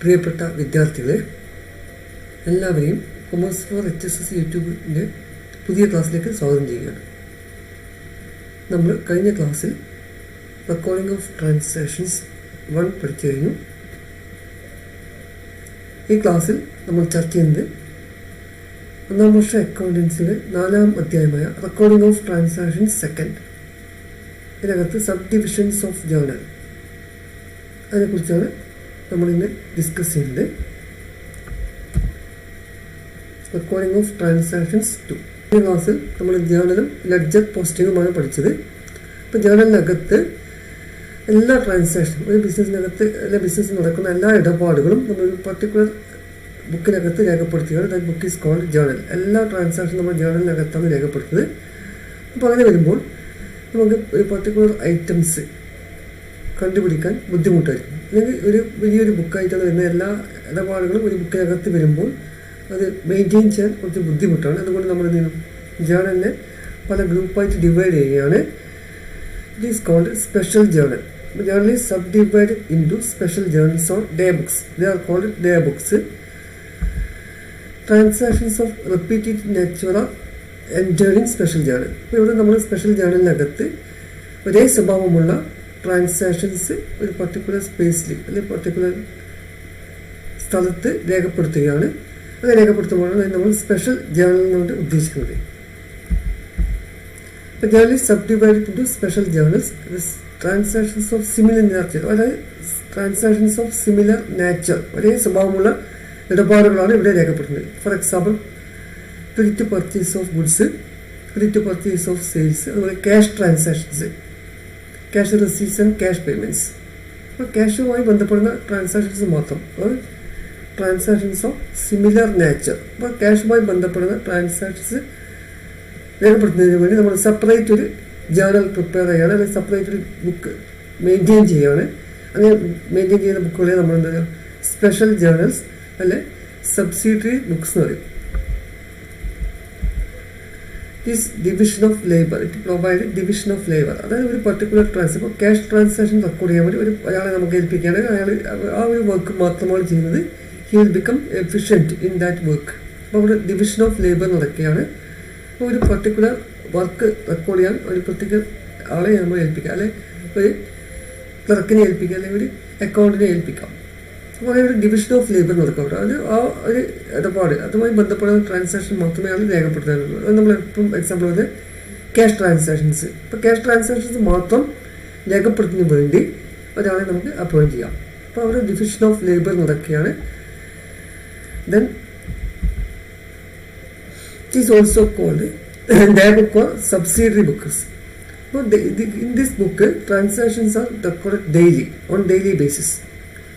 പ്രിയപ്പെട്ട വിദ്യാർത്ഥികളെ, എല്ലാവരെയും കൊമേഴ്സ് ഫോർ HSS യൂട്യൂബിൻ്റെ പുതിയ ക്ലാസ്സിലേക്ക് സ്വാഗതം ചെയ്യുകയാണ്. നമ്മൾ കഴിഞ്ഞ ക്ലാസ്സിൽ റെക്കോർഡിംഗ് ഓഫ് ട്രാൻസാക്ഷൻസ് 1 പഠിച്ചു കഴിഞ്ഞു. ഈ ക്ലാസ്സിൽ നമ്മൾ ചർച്ച ചെയ്യുന്നത് 1ാം വർഷ അക്കൗണ്ടൻസിലെ 4ാം അധ്യായമായ റെക്കോർഡിംഗ് ഓഫ് ട്രാൻസാക്ഷൻസ് 2. ഇതിനകത്ത് സബ് ഡിവിഷൻസ് ഓഫ് ജേർണൽ, അതിനെക്കുറിച്ചാണ് നമ്മളിന്ന് ഡിസ്കസ് ചെയ്യുന്നത്. Recording of transactions 2. ഈ ക്ലാസ്സിൽ നമ്മൾ ജേർണലും ലെഡ്ജർ പോസ്റ്റിങ്ങുമാണ് പഠിച്ചത്. അപ്പോൾ ജേർണലിനകത്ത് എല്ലാ ട്രാൻസാക്ഷനും, ഒരു ബിസിനസ്സിനകത്ത് അല്ലെ ബിസിനസ്സിൽ നടക്കുന്ന എല്ലാ ഇടപാടുകളും നമ്മൾ ഒരു പർട്ടിക്കുലർ ബുക്കിനകത്ത് രേഖപ്പെടുത്തുകയാണ്. That book is called journal. എല്ലാ ട്രാൻസാക്ഷനും നമ്മൾ ജേർണലിനകത്താണ് രേഖപ്പെടുത്തുന്നത്. അപ്പോൾ അങ്ങനെ വരുമ്പോൾ നമുക്ക് ഒരു പർട്ടിക്കുലർ ഐറ്റംസ് കണ്ടുപിടിക്കാൻ ബുദ്ധിമുട്ടായിരിക്കും. അല്ലെങ്കിൽ ഒരു വലിയൊരു ബുക്കായിട്ടാണ് വരുന്ന എല്ലാ ഇടപാടുകളും ഒരു ബുക്കിനകത്ത് വരുമ്പോൾ അത് മെയിൻറ്റെയിൻ ചെയ്യാൻ കുറച്ച് ബുദ്ധിമുട്ടാണ്. അതുകൊണ്ട് നമ്മൾ എന്ത് ചെയ്യണം, ജേർണലിനെ പല ഗ്രൂപ്പായിട്ട് ഡിവൈഡ് ചെയ്യുകയാണ്. It is called special journal. Journal is sub divided into special journals or day books. They are called day books. Transactions of repeated nature are entered in special journal. അപ്പോൾ ഇവിടെ നമ്മൾ special ജേർണലിനകത്ത് ഒരേ സ്വഭാവമുള്ള transactions ഒരു particular സ്പേസിൽ അല്ലെങ്കിൽ particular സ്ഥലത്ത് രേഖപ്പെടുത്തുകയാണ്. അത് രേഖപ്പെടുത്തുമ്പോഴാണ് നമ്മൾ സ്പെഷ്യൽ ജേർണൽ എന്നുകൊണ്ട് ഉദ്ദേശിക്കുന്നത്. അപ്പോൾ journal is sub divided into special journals. Transactions of similar nature, അതായത് ട്രാൻസാക്ഷൻസ് ഓഫ് സിമിലർ നേച്ചർ, ഒരേ സ്വഭാവമുള്ള ഇടപാടുകളാണ് ഇവിടെ രേഖപ്പെടുത്തുന്നത്. For example, credit purchase of goods, credit purchase of sales, അതുപോലെ cash transactions, cash receipts and cash payments. അപ്പോൾ ക്യാഷുമായി ബന്ധപ്പെടുന്ന ട്രാൻസാക്ഷൻസ് മാത്രം, ട്രാൻസാക്ഷൻസ് ഓഫ് സിമിലർ നേച്ചർ. അപ്പോൾ ക്യാഷുമായി ബന്ധപ്പെടുന്ന ട്രാൻസാക്ഷൻസ് രേഖപ്പെടുത്തുന്നതിന് വേണ്ടി നമ്മൾ സെപ്പറേറ്റ് ഒരു ജേർണൽ പ്രിപ്പയർ ചെയ്യുകയാണ്, അല്ലെങ്കിൽ സെപ്പറേറ്റ് ഒരു ബുക്ക് മെയിൻറ്റെയിൻ ചെയ്യുകയാണ്. അങ്ങനെ മെയിൻറ്റെയിൻ ചെയ്യുന്ന ബുക്കുകളെ നമ്മൾ എന്താ പറയുക, സ്പെഷ്യൽ ജേർണൽസ് അല്ലെ സബ്സിഡറി ബുക്സ് എന്ന് പറയും. Is division of labour. It provide division of labour. അതായത് ഒരു പർട്ടിക്കുലർ ഇപ്പോൾ ക്യാഷ് ട്രാൻസാക്ഷൻ റെക്കോർഡ് ചെയ്യാൻ വേണ്ടി ഒരാളെ നമുക്ക് ഏൽപ്പിക്കുകയാണെങ്കിൽ അയാൾ ആ ഒരു വർക്ക് മാത്രമാണ് ചെയ്യുന്നത്. He will become efficient in that work. അപ്പോൾ അവിടെ ഡിവിഷൻ ഓഫ് ലേബർ നടക്കുകയാണ്. അപ്പോൾ ഒരു പർട്ടിക്കുലർ വർക്ക് റെക്കോർഡ് ചെയ്യാൻ ഒരു പർട്ടിക്കുലർ ആളെ നമ്മൾ ഏൽപ്പിക്കാം, അല്ലെങ്കിൽ ഒരു ക്ലർക്കിനെ ഏൽപ്പിക്കാം, അല്ലെങ്കിൽ ഒരു അക്കൗണ്ടിനെ ഏൽപ്പിക്കാം. അപ്പോൾ ഒരു ഡിവിഷൻ ഓഫ് ലേബർ നടക്കും. അത് ആ ഒരു ഇടപാട് അതുമായി ബന്ധപ്പെടുന്ന ട്രാൻസാക്ഷൻ മാത്രമേ അത് രേഖപ്പെടുത്താനുള്ളൂ. അത് നമ്മൾ ഇപ്പം എക്സാമ്പിൾ അത് ക്യാഷ് ട്രാൻസാക്ഷൻസ്. ഇപ്പോൾ ക്യാഷ് ട്രാൻസാക്ഷൻസ് മാത്രം രേഖപ്പെടുത്തുന്നതിന് വേണ്ടി ഒരാളെ നമുക്ക് അപ്പോയിൻറ്റ് ചെയ്യാം. അപ്പോൾ അവിടെ ഡിവിഷൻ ഓഫ് ലേബർ നടക്കുകയാണ്. Then it is also called day book or subsidiary books. അപ്പോൾ in this book transactions are record daily, on daily basis.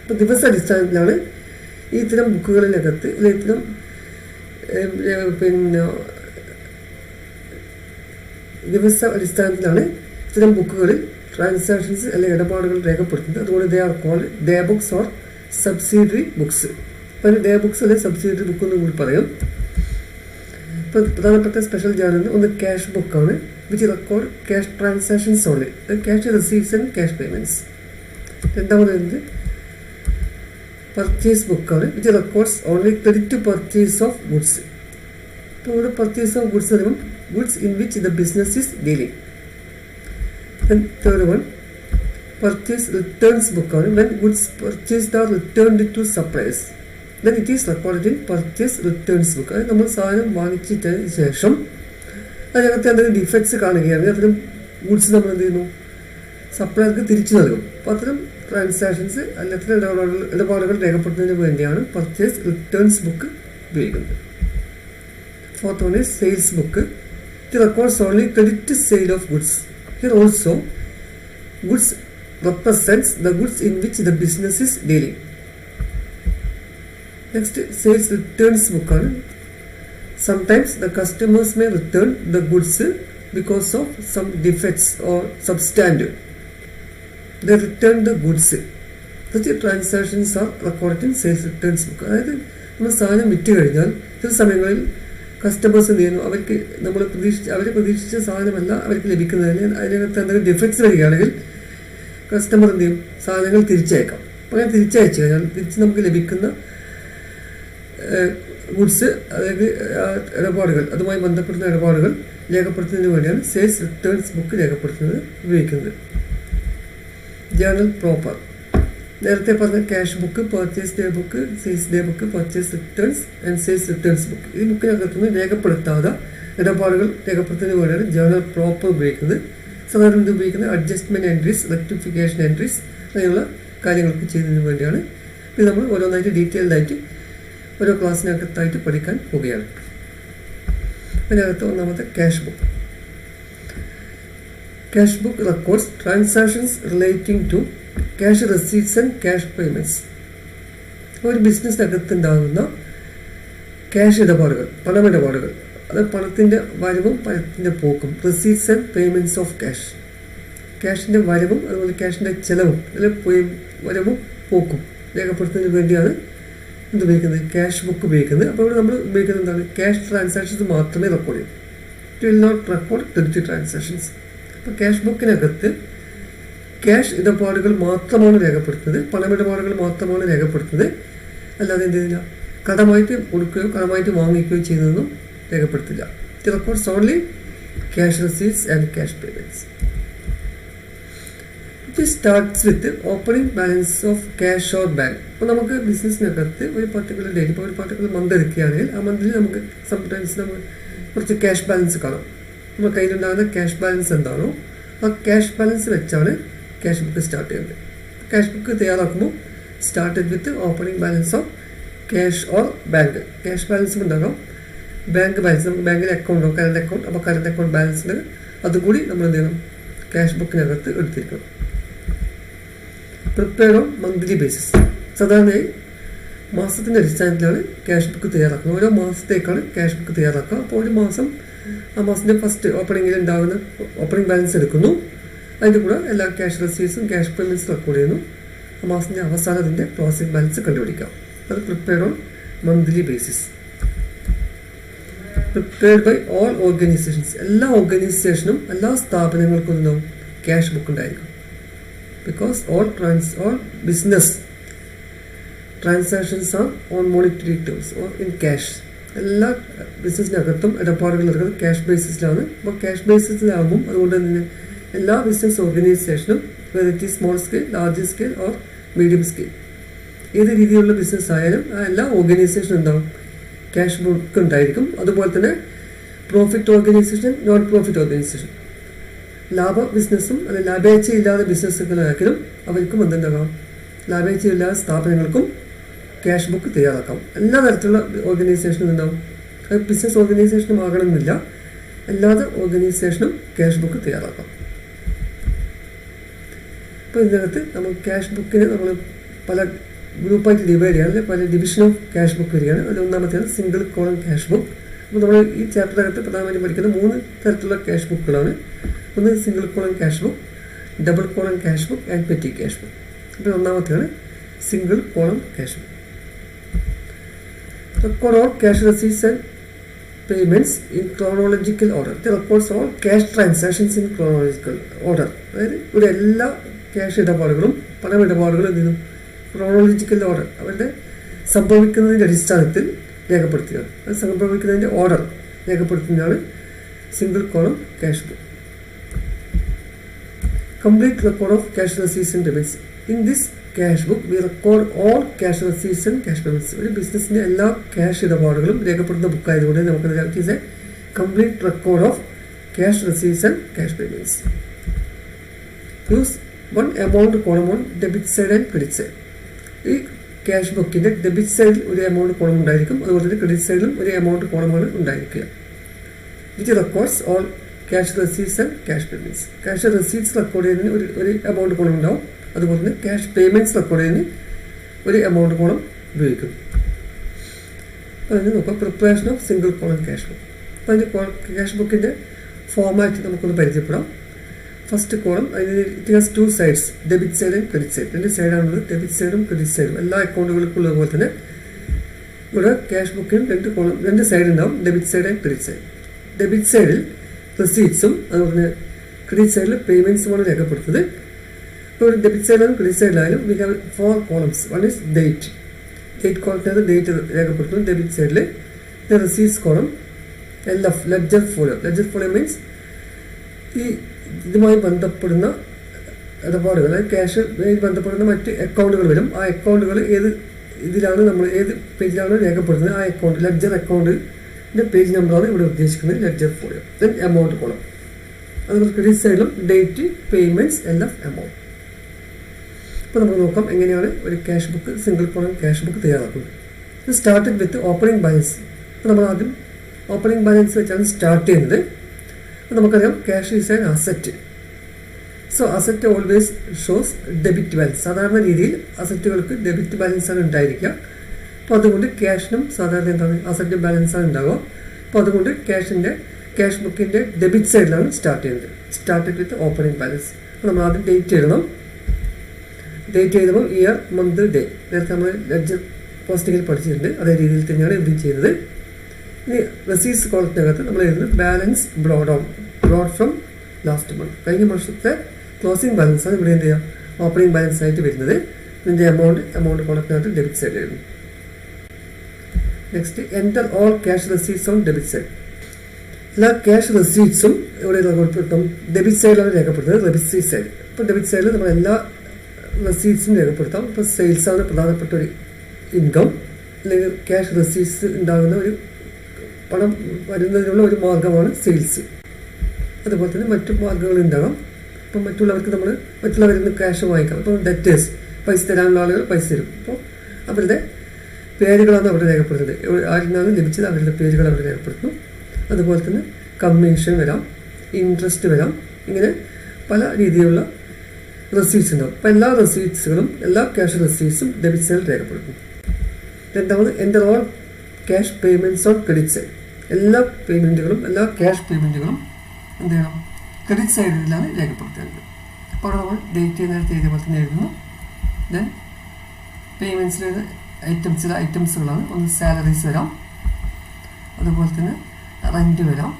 അപ്പോൾ ദിവസാടിസ്ഥാനത്തിലാണ് ഈ ഇത്തരം ബുക്കുകളിനകത്ത് അല്ലെങ്കിൽ ഇത്തരം ദിവസ അടിസ്ഥാനത്തിലാണ് ഇത്തരം ബുക്കുകളിൽ ട്രാൻസാക്ഷൻസ് അല്ലെങ്കിൽ ഇടപാടുകൾ രേഖപ്പെടുത്തുന്നത്. അതുകൊണ്ട് they are called day books or subsidiary books. അപ്പോൾ ഡേ ബുക്സ് അല്ലെങ്കിൽ സബ്സിഡറി ബുക്ക് എന്ന് കൂടി പറയും. ഇപ്പോൾ പ്രധാനപ്പെട്ട സ്പെഷ്യൽ ജേർണൽ ഒന്ന് ക്യാഷ് ബുക്കാണ്, which record cash transactions only, cash receipts and cash payments. രണ്ടാമത് വരുന്നത് പർച്ചേസ് ബുക്കാണ്, which records only credit purchase of goods. ഇപ്പോൾ ഇവിടെ പർച്ചേസ് ഓഫ് ഗുഡ്സ് പറയുമ്പോൾ goods in which the business is dealing. Third one purchase returns ബുക്കാണ്, when goods purchased R returned to suppliers, then it is recorded in purchase returns book. അതായത് നമ്മൾ സാധനം വാങ്ങിച്ചിട്ടതിന് ശേഷം അതിനകത്ത് എന്തെങ്കിലും ഡിഫക്ട്സ് കാണുകയാണെങ്കിൽ അത്തരം ഗുഡ്സ് നമ്മൾ എന്ത് ചെയ്യുന്നു, സപ്ലയർക്ക് തിരിച്ചു നൽകും. അപ്പോൾ അത്തരം ട്രാൻസാക്ഷൻസ് അത്തരം ഇടപാടുകൾ രേഖപ്പെടുത്തുന്നതിന് വേണ്ടിയാണ് പർച്ചേസ് റിട്ടേൺസ് ബുക്ക് ഉപയോഗിക്കുന്നത്. Fourth one is sales book. It records only credit sale of goods. Here also goods represents the goods in which the business is dealing. Next, sales returns book. Sometimes the customers may return the goods because of some defects or substandard. They return the goods. Such transactions are recorded in sales returns book. അതായത് നമ്മൾ സാധനം വിറ്റ് കഴിഞ്ഞാൽ ചില സമയങ്ങളിൽ customers എന്ത് ചെയ്യുന്നു, അവർക്ക് നമ്മൾ പ്രതീക്ഷിച്ച സാധനമല്ല അവർക്ക് ലഭിക്കുന്നതിന് അതിനകത്ത് എന്തെങ്കിലും ഡിഫക്ട്സ് വരികയാണെങ്കിൽ കസ്റ്റമർ എന്ത് ചെയ്യും, സാധനങ്ങൾ തിരിച്ചയക്കാം. അങ്ങനെ തിരിച്ചയച്ചു കഴിഞ്ഞാൽ തിരിച്ച് നമുക്ക് ലഭിക്കുന്ന ഗുഡ്സ്, അതായത് ഇടപാടുകൾ, അതുമായി ബന്ധപ്പെടുന്ന ഇടപാടുകൾ രേഖപ്പെടുത്തുന്നതിന് വേണ്ടിയാണ് സെയിൽസ് റിട്ടേൺസ് ബുക്ക് രേഖപ്പെടുത്തുന്നത് ഉപയോഗിക്കുന്നത്. ജേർണൽ പ്രോപ്പർ, നേരത്തെ പറഞ്ഞ cash book, purchase day book, sales day book, purchase returns and sales returns book. ഈ ബുക്കിനകത്തുനിന്ന് രേഖപ്പെടുത്താതെ ഇടപാടുകൾ രേഖപ്പെടുത്തുന്നതിന് വേണ്ടിയാണ് ജേർണൽ പ്രോപ്പർ ഉപയോഗിക്കുന്നത്. സാധാരണ ഇത് ഉപയോഗിക്കുന്നത് അഡ്ജസ്റ്റ്മെൻറ്റ് എൻട്രീസ്, റെക്ടിഫിക്കേഷൻ എൻട്രീസ് അങ്ങനെയുള്ള കാര്യങ്ങൾക്ക് ചെയ്യുന്നതിന് വേണ്ടിയാണ്. ഇത് നമ്മൾ ഓരോന്നായിട്ട് ഡീറ്റെയിൽഡായിട്ട് ഓരോ ക്ലാസ്സിനകത്തായിട്ട് പഠിക്കാൻ പോവുകയാണ്. അതിനകത്ത് ഒന്നാമത്തെ cash book. Cash book records transactions relating to cash receipts and cash payments. ഒരു ബിസിനസ്സിനകത്ത് ഉണ്ടാകുന്ന ക്യാഷ് ഇടപാടുകൾ, പണമിടപാടുകൾ, അത് പണത്തിൻ്റെ വരവും പണത്തിൻ്റെ പോക്കും, receipts and payments of cash, ക്യാഷിൻ്റെ വരവും അതുപോലെ ക്യാഷിൻ്റെ ചിലവും അല്ലെങ്കിൽ വരവും പോക്കും രേഖപ്പെടുത്തുന്നതിന് വേണ്ടിയാണ് ഇത് ഉപയോഗിക്കുന്നത്, ക്യാഷ് ബുക്ക് ഉപയോഗിക്കുന്നത്. അപ്പോൾ ഇവിടെ നമ്മൾ ഉപയോഗിക്കുന്നത് എന്താണ്? ക്യാഷ് ട്രാൻസാക്ഷൻസ് മാത്രമേ റെക്കോർഡ് ചെയ്യൂ. It will not record credit transactions. അപ്പോൾ ക്യാഷ് ബുക്കിനകത്ത് ക്യാഷ് ഇടപാടുകൾ മാത്രമാണ് രേഖപ്പെടുത്തുന്നത്, പണമിടപാടുകൾ മാത്രമാണ് രേഖപ്പെടുത്തുന്നത്. അല്ലാതെ എന്ത് ചെയ്തില്ല, കടമായിട്ട് കൊടുക്കുകയോ കടമായിട്ട് വാങ്ങിക്കുകയോ ചെയ്യുന്നതൊന്നും രേഖപ്പെടുത്തില്ല. It records only cash receipts and cash payments. It starts with opening balance of cash or bank. അപ്പോൾ നമുക്ക് ബിസിനസ്സിനകത്ത് ഒരു പർട്ടിക്കുലർ ഡേറ്റ്, ഇപ്പോൾ ഒരു പർട്ടിക്കുലർ മന്ത് എടുക്കുകയാണെങ്കിൽ ആ മന്തിൽ നമുക്ക് സംടൈംസ് നമ്മൾ കുറച്ച് ക്യാഷ് ബാലൻസ് കാണാം. നമ്മുടെ കയ്യിലുണ്ടാകുന്ന ക്യാഷ് ബാലൻസ് എന്താണോ ആ ക്യാഷ് ബാലൻസ് വെച്ചാണ് ക്യാഷ് ബുക്ക് സ്റ്റാർട്ട് ചെയ്യുന്നത്. ക്യാഷ് ബുക്ക് തയ്യാറാക്കുമ്പോൾ started with opening balance of cash or bank. Cash ബാലൻസും ഉണ്ടാകാം, ബാങ്ക് ബാലൻസ്, നമുക്ക് ബാങ്കിലെ അക്കൗണ്ടോ കറണ്ട് അക്കൗണ്ട്, അപ്പോൾ കറണ്ട് അക്കൗണ്ട് ബാലൻസിന് അതുകൂടി നമ്മൾ എന്ത് ചെയ്യണം, ക്യാഷ് ബുക്കിനകത്ത് എടുത്തിരിക്കണം. Prepared on monthly basis. സാധാരണയായി മാസത്തിൻ്റെ അടിസ്ഥാനത്തിലാണ് ക്യാഷ് ബുക്ക് തയ്യാറാക്കുന്നത്. ഓരോ മാസത്തേക്കാണ് ക്യാഷ് ബുക്ക് തയ്യാറാക്കുക. അപ്പോൾ ഒരു മാസം ആ മാസത്തിൻ്റെ ഫസ്റ്റ് ഓപ്പണിങ്ങിൽ ഉണ്ടാകുന്ന ഓപ്പണിംഗ് ബാലൻസ് എടുക്കുന്നു, അതിൻ്റെ കൂടെ എല്ലാ ക്യാഷ് റെസീറ്റ്സും ക്യാഷ് പേയ്മെൻറ്റ്സും റെക്കോർഡ് ചെയ്യുന്നു. ആ മാസത്തിൻ്റെ അവസാനത്തിൻ്റെ ക്ലോസിംഗ് ബാലൻസ് കണ്ടുപിടിക്കാം. അത് prepared on monthly basis. Prepared by all organisations. എല്ലാ ഓർഗനൈസേഷനും എല്ലാ സ്ഥാപനങ്ങൾക്കും ഉണ്ടാവും ക്യാഷ് ബുക്ക് ഉണ്ടായിരിക്കും. Because all business transactions are on monetary terms or in cash. എല്ലാ ബിസിനസ്സിനകത്തും ഇടപാടുകൾ നടക്കുന്നത് ക്യാഷ് ബേസിസിലാണ്. അപ്പോൾ ക്യാഷ് ബേസിസിലാകുമ്പം അതുകൊണ്ട് തന്നെ എല്ലാ ബിസിനസ് ഓർഗനൈസേഷനും variety small scale, large scale or medium scale, ഏത് രീതിയിലുള്ള ബിസിനസ് ആയാലും ആ എല്ലാ ഓർഗനൈസേഷനും ഉണ്ടാവും ക്യാഷ് ബുക്ക് ഉണ്ടായിരിക്കും. അതുപോലെ തന്നെ profit organisation, non profit organisation, ലാഭ ബിസിനസ്സും അല്ലെങ്കിൽ ലാഭേച്ഛയില്ലാത്ത ബിസിനസ്സുകളായാലും അവർക്കും എന്തുണ്ടാകാം, ലാഭേച്ഛയില്ലാത്ത സ്ഥാപനങ്ങൾക്കും ക്യാഷ് ബുക്ക് തയ്യാറാക്കാം. എല്ലാ തരത്തിലുള്ള ഓർഗനൈസേഷനും ഉണ്ടാവും. അത് ബിസിനസ് ഓർഗനൈസേഷനും ആകണമെന്നില്ല, എല്ലാത്ത ഓർഗനൈസേഷനും ക്യാഷ് ബുക്ക് തയ്യാറാക്കാം. അപ്പോൾ ഇതിനകത്ത് നമ്മൾ ക്യാഷ് ബുക്കിന് നമ്മൾ പല ഗ്രൂപ്പായിട്ട് ഡിവൈഡ് ചെയ്യാൻ, അല്ലെങ്കിൽ പല ഡിവിഷൻ ഓഫ് ക്യാഷ് ബുക്ക് വരികയാണ്. അതിൽ ഒന്നാമത്തേത് സിംഗിൾ കോളം ക്യാഷ് ബുക്ക്. അപ്പോൾ നമ്മൾ ഈ ചാപ്റ്ററിനകത്ത് പ്രധാനമായിട്ടും പഠിക്കുന്ന 3 തരത്തിലുള്ള ക്യാഷ് ബുക്കുകളാണ്. ഒന്ന് single column cash book, double column cash book and petty cash book. അപ്പോൾ ഒന്നാമത്തെയാണ് single column cash book. Record all cash receipts and payments in chronological order. It records all cash transactions in chronological order. അതായത് ഇവിടെ എല്ലാ cash ഇടപാടുകളും പണമിടപാടുകളും എന്തെങ്കിലും chronological order അവരുടെ സംഭവിക്കുന്നതിൻ്റെ അടിസ്ഥാനത്തിൽ രേഖപ്പെടുത്തുകയാണ്. അത് സംഭവിക്കുന്നതിൻ്റെ ഓർഡർ രേഖപ്പെടുത്തുന്നതാണ് single column cash book. Complete record of cash receipts and payments. In this cash book, we record all cash receipts and cash payments. ഒരു ബിസിനസ്സിൻ്റെ എല്ലാ ക്യാഷ് ഇടപാടുകളും രേഖപ്പെടുത്തുന്ന ബുക്കായതുകൊണ്ട് നമുക്ക് it is A complete record of cash receipts and cash payments. Use one amount column on debit side and credit side. ഈ cash ബുക്കിൻ്റെ debit സൈഡിൽ ഒരു എമൗണ്ട് കോളം ഉണ്ടായിരിക്കും, അതുപോലെ തന്നെ ക്രെഡിറ്റ് സൈഡിലും ഒരു എമൗണ്ട് കോളമാണ് ഉണ്ടായിരിക്കുക. Which records all cash receipts and cash payments. Cash receipts record ചെയ്യുന്നതിന് ഒരു എമൗണ്ട് കോളം ഉണ്ടാവും, അതുപോലെ തന്നെ ക്യാഷ് പേയ്മെൻറ്റ്സ് റെക്കോർഡ് ചെയ്യുന്നതിന് ഒരു എമൗണ്ട് കോളം ഉപയോഗിക്കും. അപ്പോൾ അതിന് നോക്കാം preparation of single column cash book. അപ്പോൾ അതിൻ്റെ ക്യാഷ് ബുക്കിൻ്റെ ഫോമാറ്റ് നമുക്കൊന്ന് പരിചയപ്പെടാം. ഫസ്റ്റ് കോളം അതിന് it has 2 sides, debit side and credit side. 2 സൈഡാണുള്ളത്, ഡെബിറ്റ് സൈഡും ക്രെഡിറ്റ് സൈഡും. എല്ലാ അക്കൗണ്ടുകൾക്കും ഉള്ളതുപോലെ തന്നെ ഇവിടെ ക്യാഷ് ബുക്കിനും 2 സൈഡ് ഉണ്ടാവും, debit side and credit side. Debit സൈഡിൽ റെസീറ്റ്സും അതുപോലെ തന്നെ ക്രെഡിറ്റ് സൈഡിൽ പേയ്മെൻറ്റ്സുമാണ് രേഖപ്പെടുത്തുന്നത്. ഇപ്പോൾ ഡെബിറ്റ് സൈഡിലും ക്രെഡിറ്റ് സൈഡിലായാലും we have 4 columns. One is date. Date കോളത്തിനകത്ത് ഡേറ്റ് രേഖപ്പെടുത്തുന്നു. ഡെബിറ്റ് സൈഡിൽ receipts column, LF ledger folio. Ledger folio means ഈ ഇതുമായി ബന്ധപ്പെടുന്ന ഇടപാടുകൾ, അതായത് ക്യാഷ് ബന്ധപ്പെടുന്ന മറ്റ് അക്കൗണ്ടുകൾ വരും. ആ അക്കൗണ്ടുകൾ ഏത് ഇതിലാണ് നമ്മൾ ഏത് പേജിലാണ് രേഖപ്പെടുത്തുന്നത്, ആ അക്കൗണ്ട് ലെഡ്ജർ അക്കൗണ്ടിൻ്റെ പേജ് നമ്പറാണ് ഇവിടെ ഉദ്ദേശിക്കുന്നത്, ledger folio. Then amount column. അതുപോലെ ക്രെഡിറ്റ് സൈഡിലും ഡേറ്റ്, പേയ്മെൻറ്റ്സ്, LF, എമൗണ്ട്. ഇപ്പോൾ നമുക്ക് നോക്കാം എങ്ങനെയാണ് ഒരു cash book, single column cash book തയ്യാറാക്കുന്നത്. ഇത് സ്റ്റാർട്ടഡ് വിത്ത് ഓപ്പണിംഗ് ബാലൻസ്. അപ്പോൾ നമ്മൾ ആദ്യം ഓപ്പണിംഗ് ബാലൻസ് വെച്ചാണ് സ്റ്റാർട്ട് ചെയ്യുന്നത്. അപ്പോൾ നമുക്കറിയാം cash is an asset. So asset always shows debit balance. സാധാരണ രീതിയിൽ അസറ്റുകൾക്ക് ഡെബിറ്റ് ബാലൻസാണ് ഉണ്ടായിരിക്കുക. അപ്പോൾ അതുകൊണ്ട് ക്യാഷിനും സാധാരണ എന്താണ് അസറ്റ് ബാലൻസാണ് ഉണ്ടാവുക. അപ്പോൾ അതുകൊണ്ട് ക്യാഷ് ബുക്കിൻ്റെ ഡെബിറ്റ് സൈഡിലാണ് സ്റ്റാർട്ട് ചെയ്യുന്നത്. Started with opening balance. അപ്പോൾ നമ്മൾ ആദ്യം ഡേറ്റ് എഴുതണം. ഡേറ്റ് എഴുതുമ്പോൾ ഇയർ, മന്ത്, ഡേ. നേരത്തെ നമ്മൾ ലെഡ്ജർ പോസ്റ്റിങ്ങിൽ പഠിച്ചിട്ടുണ്ട്. അതേ രീതിയിൽ തന്നെയാണ് ഇവിടെ ചെയ്യുന്നത്. ഇനി റെസീറ്റ്സ് കോളത്തിനകത്ത് നമ്മൾ എഴുതുന്നത് balance broad from last month. കഴിഞ്ഞ വർഷത്തെ ക്ലോസിംഗ് ബാലൻസാണ് ഇവിടെ എന്ത് ചെയ്യുക ഓപ്പണിംഗ് ബാലൻസ് ആയിട്ട് വരുന്നത്. ഇതിൻ്റെ എമൗണ്ട് കോളത്തിനകത്ത് ഡെബിറ്റ് സൈഡ് എഴുതുന്നു. Next enter all cash receipts on debit side. എല്ലാ ക്യാഷ് റെസീറ്റ്സും ഇവിടെ രേഖപ്പെടുത്തും. ഡെബിറ്റ് സൈഡിലാണ് രേഖപ്പെടുത്തുന്നത്, റെസീറ്റ് സൈഡ്. ഇപ്പോൾ ഡെബിറ്റ് സൈഡിൽ നമ്മൾ എല്ലാ റെസീറ്റ്സും രേഖപ്പെടുത്താം. ഇപ്പോൾ സെയിൽസാണ് പ്രധാനപ്പെട്ട ഒരു ഇൻകം, അല്ലെങ്കിൽ ക്യാഷ് റെസീറ്റ്സ് ഉണ്ടാകുന്ന ഒരു പണം വരുന്നതിനുള്ള ഒരു മാർഗമാണ് സെയിൽസ്. അതുപോലെ തന്നെ മറ്റു മാർഗ്ഗങ്ങളുണ്ടാകാം. ഇപ്പോൾ മറ്റുള്ളവരിൽ നിന്ന് ക്യാഷ് വാങ്ങിക്കാം. ഇപ്പോൾ ഡെറ്റേഴ്സ്, പൈസ തരാനുള്ള ആളുകൾ പൈസ തരും. അപ്പോൾ അവരുടെ പേരുകളാണ് അവിടെ രേഖപ്പെടുത്തുന്നത്. ആരിൽ നിന്നാണ് ലഭിച്ചത് അവരുടെ പേരുകൾ അവിടെ രേഖപ്പെടുത്തുന്നു. അതുപോലെ തന്നെ കമ്മീഷൻ വരാം, ഇൻട്രസ്റ്റ് വരാം. ഇങ്ങനെ പല രീതിയിലുള്ള റെസീറ്റ്സ് ഉണ്ടാവും. അപ്പോൾ എല്ലാ റെസീറ്റ്സുകളും എല്ലാ ക്യാഷ് റെസീറ്റ്സും ഡെബിറ്റ് സൈഡിൽ രേഖപ്പെടുത്തുന്നു. രണ്ടാമത് enter all cash payments on credit side. എല്ലാ ക്യാഷ് പേയ്മെൻറ്റുകളും എന്ത് ചെയ്യണം ക്രെഡിറ്റ് സൈഡിലാണ് രേഖപ്പെടുത്തേണ്ടത്. അപ്പോൾ നമ്മൾ ഡേറ്റ് നേരത്തെ എഴുതിയ പോലെ തന്നെ എഴുതുന്നു. ദെൻ പേയ്മെൻറ്റ്സിൽ ചില ഐറ്റംസുകളാണ്. ഒന്ന് സാലറീസ് വരാം, അതുപോലെ തന്നെ റെൻറ്റ് വരാം,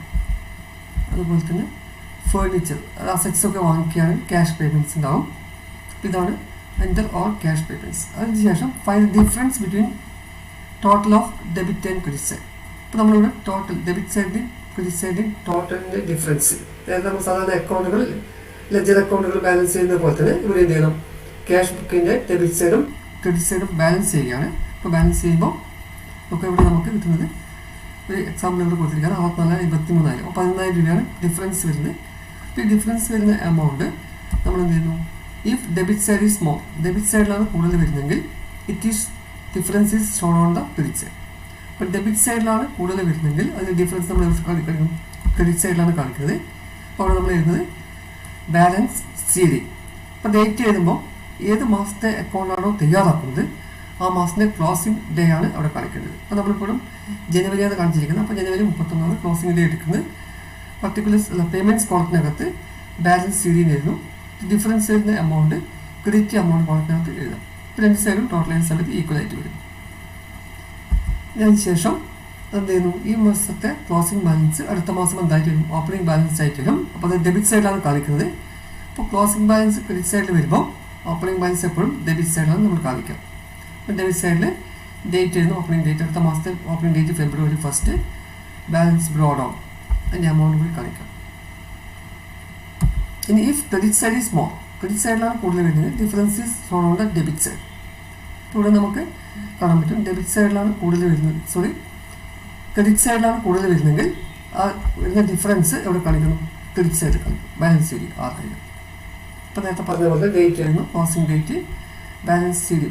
അതുപോലെ തന്നെ ഫേർണിച്ചർ, അസറ്റ്സ് ഒക്കെ വാങ്ങിക്കുകയാണെങ്കിൽ ക്യാഷ് പേയ്മെൻറ്റ്സ് ഉണ്ടാവും. ഇതാണ് എൻ്റർ ഓൾ ക്യാഷ് പേയ്മെൻറ്റ്സ്. അതിനുശേഷം find difference between total of debit and credit side. ഇപ്പോൾ നമ്മളിവിടെ ടോട്ടൽ ഡെബിറ്റ് സൈഡിൻ്റെയും ക്രെഡിറ്റ് സൈഡിൻ്റെയും ടോട്ടലിൻ്റെ ഡിഫറൻസ്, അതായത് നമ്മൾ സാധാരണ അക്കൗണ്ടുകൾ ലെഡ്ജർ അക്കൗണ്ടുകൾ ബാലൻസ് ചെയ്യുന്ന പോലെ തന്നെ ഇവിടെ എന്ത് ചെയ്യണം ക്യാഷ് ബുക്കിൻ്റെ ഡെബിറ്റ് സൈഡും ക്രെഡിറ്റ് സൈഡും ബാലൻസ് ചെയ്യുകയാണ്. ഇപ്പോൾ ബാലൻസ് ചെയ്യുമ്പോൾ ഒക്കെ ഇവിടെ നമുക്ക് കിട്ടുന്നത് ഒരു എക്സാമ്പിൾ ഇവിടെ കൊടുത്തിരിക്കുകയാണ്. 64,000 അപ്പോൾ 14,000 രൂപയാണ് ഡിഫറൻസ് വരുന്നത്. അപ്പോൾ ഈ ഡിഫറൻസ് വരുന്ന എമൗണ്ട് നമ്മൾ എന്ത് ചെയ്യുന്നു, if debit side is more, debit സൈഡിലാണ് കൂടുതൽ വരുന്നതെങ്കിൽ difference is shown on the credit side. അപ്പോൾ ഡെബിറ്റ് സൈഡിലാണ് കൂടുതൽ വരുന്നതെങ്കിൽ അതിൻ്റെ ഡിഫറൻസ് നമ്മൾ കാണിക്കണം ക്രെഡിറ്റ് സൈഡിലാണ് കാണിക്കുന്നത്. അപ്പോൾ അവിടെ നമ്മൾ എഴുതുന്നത് ബാലൻസ് CD. അപ്പോൾ ഡേറ്റ് എഴുതുമ്പോൾ ഏത് മാസത്തെ അക്കൗണ്ടാണോ തയ്യാറാക്കുന്നത് ആ മാസത്തെ ക്ലോസിംഗ് ഡേ ആണ് അവിടെ കാണിക്കേണ്ടത്. അപ്പോൾ നമ്മളിപ്പോഴും ജനുവരിയാണ് കാണിച്ചിരിക്കുന്നത്. അപ്പോൾ ജനുവരി 31 ക്ലോസിംഗ് ഡേ എടുക്കുന്നത്. പർട്ടിക്കുലർ പേയ്മെൻറ്റ്സ് കോളത്തിനകത്ത് ബാലൻസ് CD എഴുതുന്നു. ഡിഫറൻസ് വരുന്ന എമൗണ്ട് ക്രെഡിറ്റ് എമൗണ്ട് കോളത്തിനകത്ത് എഴുതാം. ഇപ്പോൾ രണ്ട് സൈഡും ടോട്ടൽ ചെയ്യുന്ന സമയത്ത് ഈക്വൽ ആയിട്ട് വരും. അതിനുശേഷം എന്ത് ചെയ്യുന്നു, ഈ മാസത്തെ ക്ലോസിംഗ് ബാലൻസ് അടുത്ത മാസം എന്തായിട്ട് വരും, ഓപ്പണിംഗ് ബാലൻസ് ആയിട്ട് വരും. അപ്പോൾ അത് ഡെബിറ്റ് സൈഡിലാണ് കാണിക്കുന്നത്. അപ്പോൾ ക്ലോസിംഗ് ബാലൻസ് ക്രെഡിറ്റ് സൈഡിൽ വരുമ്പോൾ ഓപ്പണിംഗ് ബാലൻസ് എപ്പോഴും ഡെബിറ്റ് സൈഡിലാണ് നമ്മൾ കാണിക്കുക. അപ്പോൾ ഡെബിറ്റ് സൈഡിൽ ഡേറ്റ് എഴുതുന്നു, ഓപ്പണിംഗ് ഡേറ്റ് അടുത്ത മാസത്തെ opening date February 1, balance broad Aoun, അതിൻ്റെ എമൗണ്ട് കൂടി കാണിക്കാം. ഇനി if credit side is more, credit സൈഡിലാണ് കൂടുതൽ വരുന്നത്, difference is shown on the debit side. ഇപ്പോൾ ഇവിടെ നമുക്ക് കാണാൻ പറ്റും ഡെബിറ്റ് സൈഡിലാണ് കൂടുതൽ വരുന്നത്, ക്രെഡിറ്റ് സൈഡിലാണ് കൂടുതൽ വരുന്നതെങ്കിൽ ആ വരുന്ന ഡിഫറൻസ് എവിടെ കാണിക്കുന്നു, ക്രെഡിറ്റ് സൈഡിൽ കാണിക്കും, ബാലൻസ് CD 6,000. ഇപ്പോൾ നേരത്തെ പറഞ്ഞ പോലെ ഡേറ്റ് ആയിരുന്നു closing date, balance CD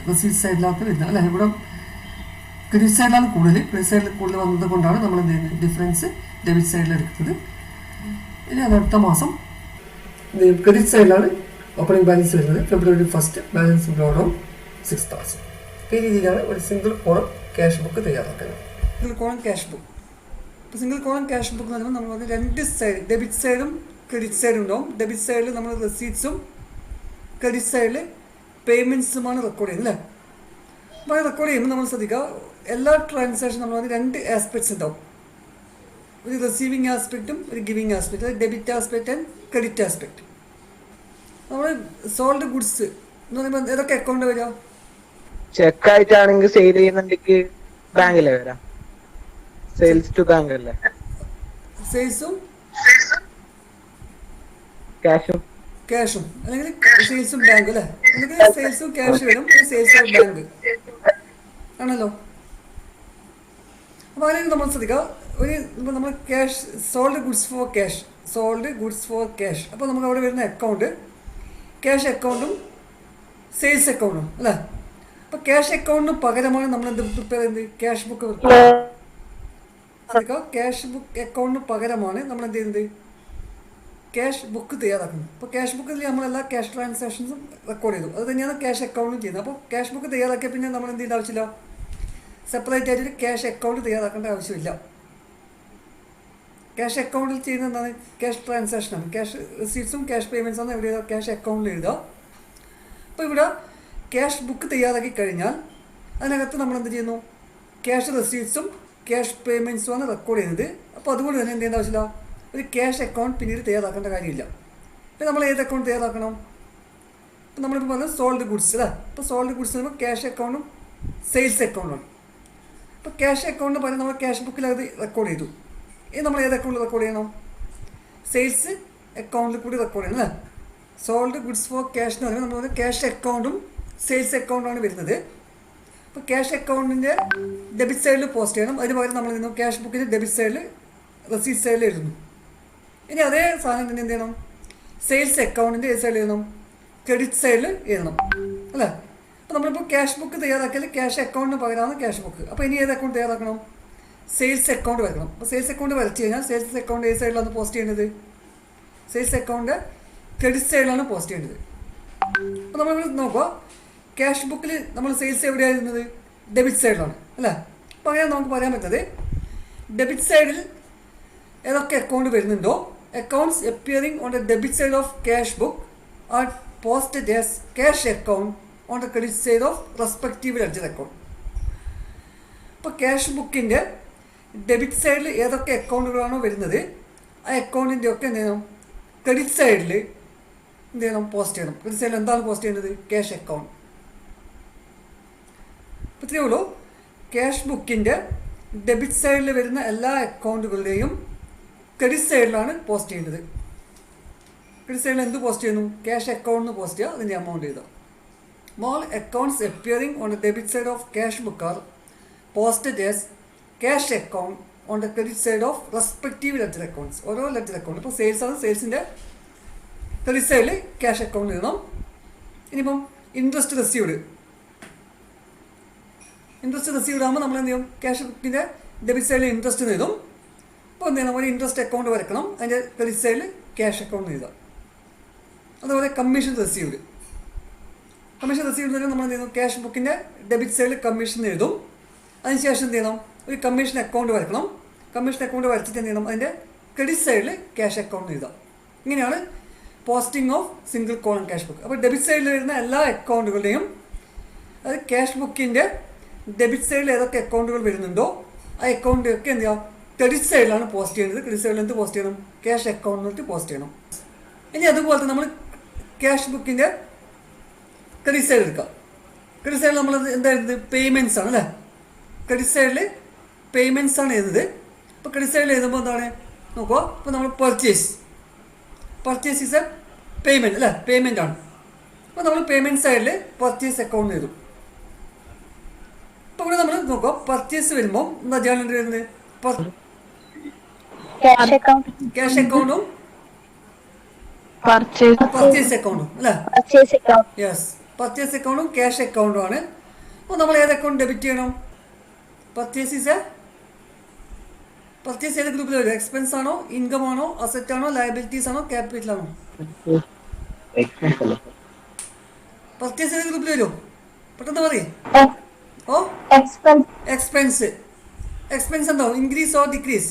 receipt സൈഡിലാണ് വരുന്നത്. അല്ല, ഇവിടെ ക്രെഡിറ്റ് സൈഡിലാണ് ക്രെഡിറ്റ് സൈഡിൽ കൂടുതൽ വന്നത് കൊണ്ടാണ് നമ്മൾ എന്ത് ചെയ്യുന്നത് ഡിഫറൻസ് ഡെബിറ്റ് സൈഡിൽ എടുക്കുന്നത്. ഇനി അത് അടുത്ത മാസം ക്രെഡിറ്റ് സൈഡിലാണ് ഓപ്പണിംഗ് ബാലൻസ് വരുന്നത് February 1, ബാലൻസ് ബ്രോഡ് ഔൺ 6,000. ഈ രീതിയിലാണ് ഒരു സിംഗിൾ കോളം ക്യാഷ് ബുക്ക് തയ്യാറാക്കുന്നത്. Single column cash book. ഇപ്പോൾ സിംഗിൾ കോളം ക്യാഷ് ബുക്ക് എന്ന് പറയുമ്പോൾ നമ്മൾ രണ്ട് സൈഡ് ഡെബിറ്റ് സൈഡും ക്രെഡിറ്റ് സൈഡും ഉണ്ടാവും. ഡെബിറ്റ് സൈഡിൽ നമ്മൾ റെസീറ്റ്സും ക്രെഡിറ്റ് സൈഡിൽ പേയ്മെൻറ്റ്സുമാണ് റെക്കോർഡ് ചെയ്യുന്നത് അല്ലേ. അപ്പോൾ അത് റെക്കോർഡ് ചെയ്യുമ്പോൾ നമ്മൾ ശ്രദ്ധിക്കുക എല്ലാ ട്രാൻസാക്ഷൻ നമ്മൾ രണ്ട് ആസ്പെക്ട്സ് ഉണ്ടാവും, ഒരു റിസീവിങ് ആസ്പെക്റ്റും ഒരു giving aspect, debit aspect and credit aspect. നമ്മൾ സോൾഡ് ഗുഡ്സ് എന്ന് പറയുമ്പോൾ ഏതൊക്കെ അക്കൗണ്ട് വരിക? ചെക്കായിട്ടാണെങ്കിൽ സെയിൽ ചെയ്യുന്നുണ്ടെങ്കിൽ ബാങ്കിലെ വരാം. സെയിൽസ് ടു ബാങ്ക് അല്ലേ? സെയിൽസും ക്യാഷും അല്ലെങ്കിൽ സെയിൽസും ബാങ്ക് അല്ലേ? അല്ലെങ്കിൽ സെയിൽസും ക്യാഷ് വരും, സെയിൽസ് ഓഫ് ബാങ്ക് ആണല്ലോ. അപ്പോൾ അതിലേക്ക് നമ്മൾ ശ്രദ്ധിക്കുക. ഇപ്പോൾ നമ്മൾ cash sold goods for cash. അപ്പോൾ നമുക്ക് അവിടെ വരുന്ന അക്കൗണ്ട് ക്യാഷ് അക്കൗണ്ടും സെയിൽസ് അക്കൗണ്ടും അല്ലേ? അപ്പോൾ ക്യാഷ് അക്കൗണ്ടിന് പകരമാണ് നമ്മൾ എന്ത് പ്രിപ്പയർ ചെയ്യുന്നത്? ക്യാഷ് ബുക്ക് ശ്രദ്ധിക്കുക. ക്യാഷ് ബുക്ക് അക്കൗണ്ടിന് പകരമാണ് നമ്മൾ എന്ത് ചെയ്യുന്നത്? ക്യാഷ് ബുക്ക് തയ്യാറാക്കുന്നത്. അപ്പോൾ ക്യാഷ് ബുക്കിൽ നമ്മളെല്ലാ ക്യാഷ് ട്രാൻസാക്ഷൻസും റെക്കോർഡ് ചെയ്തു. അത് തന്നെയാണ് ക്യാഷ് അക്കൗണ്ടും ചെയ്യുന്നത്. അപ്പോൾ ക്യാഷ് ബുക്ക് തയ്യാറാക്കിയ പിന്നെ നമ്മൾ എന്ത് ചെയ്യേണ്ട ആവശ്യമില്ല? സെപ്പറേറ്റ് ആയിട്ടൊരു ക്യാഷ് അക്കൗണ്ട് തയ്യാറാക്കേണ്ട ആവശ്യമില്ല. ക്യാഷ് അക്കൗണ്ടിൽ ചെയ്യുന്ന എന്താണ്? ക്യാഷ് ട്രാൻസാക്ഷനാണ്. ക്യാഷ് റിസീപ്റ്റ്സും ക്യാഷ് പേയ്മെൻറ്റ്സാണ് എവിടെ ക്യാഷ് അക്കൗണ്ടിൽ എഴുതുക. അപ്പോൾ ഇവിടെ ക്യാഷ് ബുക്ക് തയ്യാറാക്കി കഴിഞ്ഞാൽ അതിനകത്ത് നമ്മൾ എന്ത് ചെയ്യുന്നു? ക്യാഷ് റിസീപ്റ്റ്സും ക്യാഷ് പേയ്മെൻറ്റ്സുമാണ് റെക്കോർഡ് ചെയ്യുന്നത്. അപ്പോൾ അതുകൊണ്ട് തന്നെ എന്ത് ചെയ്യേണ്ട ആവശ്യമില്ല? ഒരു ക്യാഷ് അക്കൗണ്ട് പിന്നീട് തയ്യാറാക്കേണ്ട കാര്യമില്ല. അപ്പോൾ നമ്മൾ ഏത് അക്കൗണ്ട് തയ്യാറാക്കണം? ഇപ്പോൾ നമ്മളിപ്പോൾ പറഞ്ഞത് സോൾഡ് ഗുഡ്സ് അല്ലേ? അപ്പോൾ സോൾഡ് ഗുഡ്സ് എന്ന് പറയുമ്പോൾ ക്യാഷ് അക്കൗണ്ടും സെയിൽസ് അക്കൗണ്ടുമാണ്. അപ്പോൾ ക്യാഷ് അക്കൗണ്ടിന് പകരം നമ്മൾ ക്യാഷ് ബുക്കിൽ അത് റെക്കോർഡ് ചെയ്തു. ഇത് നമ്മൾ ഏത് അക്കൗണ്ടിൽ റെക്കോർഡ് ചെയ്യണം? സെയിൽസ് അക്കൗണ്ടിൽ കൂടി റെക്കോർഡ് ചെയ്യണം അല്ലേ? സോൾഡ് ഗുഡ്സ് ഫോർ ക്യാഷ് എന്ന് പറയുമ്പോൾ നമ്മൾ ക്യാഷ് അക്കൗണ്ടും സെയിൽസ് അക്കൗണ്ടാണ് വരുന്നത്. അപ്പോൾ ക്യാഷ് അക്കൗണ്ടിൻ്റെ ഡെബിറ്റ് സൈഡിൽ പോസ്റ്റ് ചെയ്യണം. അതിന് പകരം നമ്മൾ ചെയ്യുന്നു ക്യാഷ് ബുക്കിൻ്റെ ഡെബിറ്റ് സൈഡിൽ റെസീറ്റ് സൈഡിൽ എഴുതുന്നു. ഇനി അതേ സാധനം തന്നെ എന്ത് ചെയ്യണം? സെയിൽസ് അക്കൗണ്ടിൻ്റെ ഏത് സൈഡിൽ എഴുതണം? ക്രെഡിറ്റ് സൈഡിൽ എഴുതണം അല്ലേ? അപ്പോൾ നമ്മളിപ്പോൾ ക്യാഷ് ബുക്ക് തയ്യാറാക്കിയാൽ ക്യാഷ് അക്കൗണ്ടിന് പകരമാണ് ക്യാഷ് ബുക്ക്. അപ്പോൾ ഇനി ഏത് അക്കൗണ്ട് തയ്യാറാക്കണം? സെയിൽസ് അക്കൗണ്ട് വരക്കണം. അപ്പോൾ സെയിൽസ് അക്കൗണ്ട് വരച്ച് കഴിഞ്ഞാൽ സെയിൽസ് അക്കൗണ്ട് ഏത് സൈഡിലാണ് പോസ്റ്റ് ചെയ്യേണ്ടത്? സെയിൽസ് അക്കൗണ്ട് ക്രെഡിറ്റ് സൈഡിലാണ് പോസ്റ്റ് ചെയ്യേണ്ടത്. അപ്പോൾ നമ്മൾ നോക്കുക, ക്യാഷ് ബുക്കിൽ നമ്മൾ സെയിൽസ് എവിടെയാണ് എഴുതുന്നത്? ഡെബിറ്റ് സൈഡിലാണ് അല്ലേ? അപ്പോൾ അങ്ങനെ നമുക്ക് പറയാൻ പറ്റുന്നത് ഡെബിറ്റ് സൈഡിൽ ഏതൊക്കെ അക്കൗണ്ട് വരുന്നുണ്ടോ, accounts appearing on the debit side of cash book are posted as cash account on the credit side of respective ledger account. ഇപ്പോൾ ക്യാഷ് ബുക്കിൻ്റെ ഡെബിറ്റ് സൈഡിൽ ഏതൊക്കെ അക്കൗണ്ടുകളാണോ വരുന്നത് ആ അക്കൗണ്ടിൻ്റെ ഒക്കെ എന്ത് ചെയ്യണം? ക്രെഡിറ്റ് സൈഡിൽ എന്ത് ചെയ്യണം? പോസ്റ്റ് ചെയ്യണം. ക്രെഡിറ്റ് സൈഡിൽ എന്താണ് പോസ്റ്റ് ചെയ്യുന്നത്? Cash account. അപ്പോൾ ഇത്രയേ ഉള്ളൂ. ക്യാഷ് ബുക്കിൻ്റെ ഡെബിറ്റ് സൈഡിൽ വരുന്ന എല്ലാ അക്കൗണ്ടുകളുടെയും ക്രെഡിറ്റ് സൈഡിലാണ് പോസ്റ്റ് ചെയ്യേണ്ടത്. ക്രെഡിറ്റ് സൈഡിൽ എന്ത് പോസ്റ്റ് ചെയ്യുന്നു? ക്യാഷ് അക്കൗണ്ടിന് പോസ്റ്റ് ചെയ്യുക, അതിൻ്റെ എമൗണ്ട് ചെയ്താൽ. All accounts appearing on the debit side of cash book are posted as cash account on the credit side of respective ledger accounts. ഓരോ ലെഡ്ജർ അക്കൗണ്ട് ഇപ്പോൾ sales ആണ്, സെയിൽസിൻ്റെ credit സൈഡിൽ cash account എഴുതണം. ഇനിയിപ്പം interest received ആകുമ്പോൾ നമ്മൾ എന്ത് ചെയ്യും? ക്യാഷ് ബുക്കിൻ്റെ ഡെബിറ്റ് സൈഡിൽ ഇൻട്രസ്റ്റ് എഴുതും. അപ്പോൾ എന്ത് ചെയ്യണം? ഒരു ഇൻട്രസ്റ്റ് അക്കൗണ്ട് വരക്കണം, അതിൻ്റെ ക്രെഡിറ്റ് സൈഡിൽ ക്യാഷ് അക്കൗണ്ട് എഴുതാം. അതുപോലെ കമ്മീഷൻ റിസീവ്ഡ് നമ്മൾ എന്ത് ചെയ്യുന്നു? ക്യാഷ് ബുക്കിൻ്റെ ഡെബിറ്റ് സൈഡിൽ കമ്മീഷൻ എഴുതും. അതിനുശേഷം എന്ത് ചെയ്യണം? ഒരു കമ്മീഷൻ അക്കൗണ്ട് വരക്കണം. കമ്മീഷൻ അക്കൗണ്ട് വരച്ചിട്ട് എന്ത് ചെയ്യണം? അതിൻ്റെ ക്രെഡിറ്റ് സൈഡിൽ ക്യാഷ് അക്കൗണ്ട് എഴുതാം. ഇങ്ങനെയാണ് posting of single column cash book. അപ്പോൾ ഡെബിറ്റ് സൈഡിൽ വരുന്ന എല്ലാ അക്കൗണ്ടുകളുടെയും അത് ക്യാഷ് ബുക്കിൻ്റെ ഡെബിറ്റ് സൈഡിൽ ഏതൊക്കെ അക്കൗണ്ടുകൾ വരുന്നുണ്ടോ ആ അക്കൗണ്ടൊക്കെ എന്ത് ചെയ്യുക? ക്രെഡിറ്റ് സൈഡിലാണ് പോസ്റ്റ് ചെയ്യുന്നത്. ക്രെഡിറ്റ് സൈഡിൽ എന്ത് പോസ്റ്റ് ചെയ്യണം? ക്യാഷ് അക്കൗണ്ടിലോട്ട് പോസ്റ്റ് ചെയ്യണം. ഇനി അതുപോലെ നമ്മൾ ക്യാഷ് ബുക്കിൻ്റെ ക്രെഡിറ്റ് സൈഡ് എടുക്കുക. ക്രെഡിറ്റ് സൈഡിൽ നമ്മൾ എന്താ എഴുതുന്നത്? പേയ്മെൻറ്റ്സ് ആണ് അല്ലേ? ക്രെഡിറ്റ് സൈഡിൽ പേയ്മെൻറ്റ്സ് ആണ് എഴുതുന്നത്. അപ്പോൾ ക്രെഡിറ്റ് സൈഡിൽ എഴുതുമ്പോൾ എന്താണ് നോക്കുക? ഇപ്പോൾ നമ്മൾ പർച്ചേസ് ഈസ് എ പേയ്മെൻറ്റ് അല്ലേ? പേയ്മെൻ്റ് ആണ്. അപ്പോൾ നമ്മൾ പേയ്മെൻറ്റ് സൈഡിൽ പർച്ചേസ് അക്കൗണ്ട് എഴുതും. അപ്പോൾ ഇവിടെ നമ്മൾ നോക്കുക, പർച്ചേസ് വരുമ്പോൾ എന്താ ജേണൽ വരുന്നത്? ക്യാഷ് അക്കൗണ്ടും പർച്ചേസ് അക്കൗണ്ടും അല്ലേ? യെസ്, പർച്ചേസ് അക്കൗണ്ടും ക്യാഷ് അക്കൗണ്ടും ആണ്. അപ്പോൾ നമ്മൾ ഏത് അക്കൗണ്ട് ഡെബിറ്റ് ചെയ്യണം? പർച്ചേസ് ഏത് ഗ്രൂപ്പിൽ വരും? എക്സ്പെൻസ് ആണോ, ഇൻകം ആണോ, അസറ്റ് ആണോ, ലയബിലിറ്റീസ് ആണോ, ക്യാപിറ്റൽ ആണോ? പർച്ചേസ് ഏത് ഗ്രൂപ്പിൽ വരും? പെട്ടെന്ന് പറയും. ഓ, എക്സ്പെൻസ് ഉണ്ടോ? Increase or decrease?